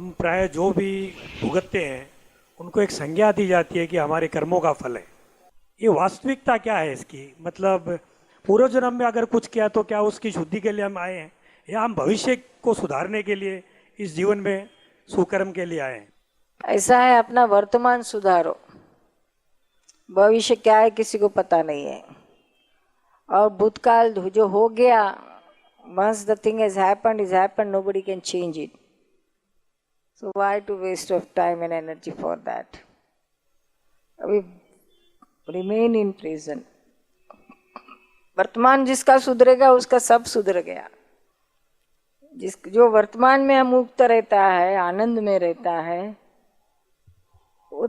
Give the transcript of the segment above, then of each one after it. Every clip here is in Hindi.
हम प्राय जो भी भुगतते हैं उनको एक संज्ञा दी जाती है कि हमारे कर्मों का फल है। ये वास्तविकता क्या है इसकी? मतलब पूर्व जन्म में अगर कुछ किया तो क्या उसकी शुद्धि के लिए हम आए हैं, या हम भविष्य को सुधारने के लिए इस जीवन में सुकर्म के लिए आए हैं? ऐसा है, अपना वर्तमान सुधारो, भविष्य क्या है किसी को पता नहीं है। और भूतकाल जो हो गया, once the thing has happened is happened, nobody can change it, so why to waste of time and energy for that? अभी remain in present. वर्तमान जिसका सुधरेगा उसका सब सुधर गया। जो वर्तमान में मुक्त रहता है, आनंद में रहता है, वो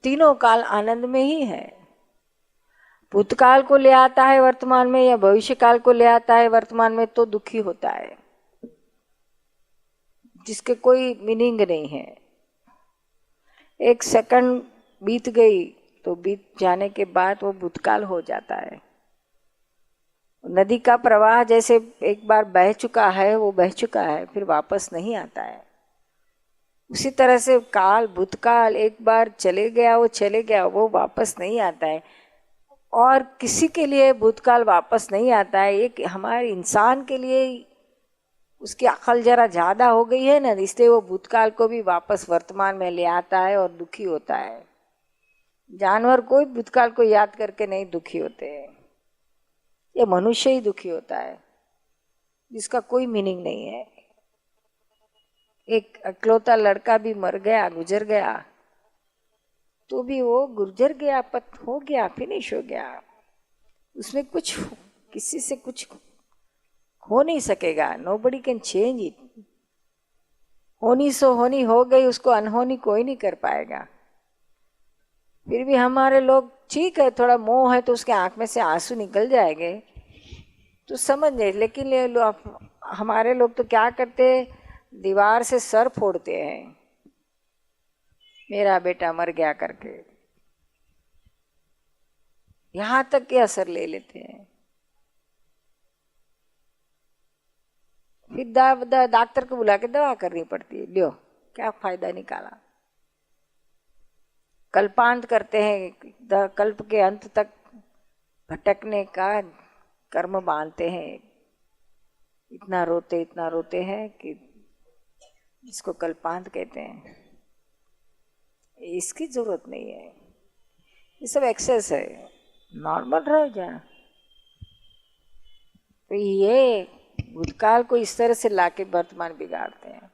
तीनों काल आनंद में ही है। भूतकाल को ले आता है वर्तमान में या भविष्य काल को ले आता है वर्तमान में तो दुखी होता है, जिसके कोई मीनिंग नहीं है। एक सेकंड बीत गई तो बीत जाने के बाद वो भूतकाल हो जाता है। नदी का प्रवाह जैसे एक बार बह चुका है वो बह चुका है, फिर वापस नहीं आता है। उसी तरह से काल, भूतकाल एक बार चले गया वो चले गया, वो वापस नहीं आता है। और किसी के लिए भूतकाल वापस नहीं आता है। एक हमारे इंसान के लिए उसकी अक्ल जरा ज़्यादा हो गई है ना, इसलिए वो भूतकाल को भी वापस वर्तमान में ले आता है और दुखी होता है। जानवर कोई भूतकाल को याद करके नहीं दुखी होते हैं, ये मनुष्य ही दुखी होता है जिसका कोई मीनिंग नहीं है। एक अकलौता लड़का भी मर गया, गुजर गया, तो भी वो गुजर गया, पत हो गया, फिनिश हो गया। उसमें कुछ किसी से कुछ हो नहीं सकेगा। Nobody can change it. होनी सो होनी हो गई, उसको अनहोनी कोई नहीं कर पाएगा। फिर भी हमारे लोग, ठीक है थोड़ा मोह है तो उसके आंख में से आंसू निकल जाएंगे तो समझ ले, लेकिन हमारे लोग तो क्या करते, दीवार से सर फोड़ते हैं, मेरा बेटा मर गया करके, यहां तक के असर ले लेते हैं। फिर डॉक्टर को बुला के दवा करनी पड़ती है। लियो, क्या फायदा निकाला। कल्पांत करते हैं, कल्प के अंत तक भटकने का कर्म बांधते हैं। इतना रोते हैं कि इसको कल्पांत कहते हैं। इसकी जरूरत नहीं है, ये सब एक्सेस है, नॉर्मल रह जा। तो ये भूतकाल को इस तरह से लाके वर्तमान बिगाड़ते हैं।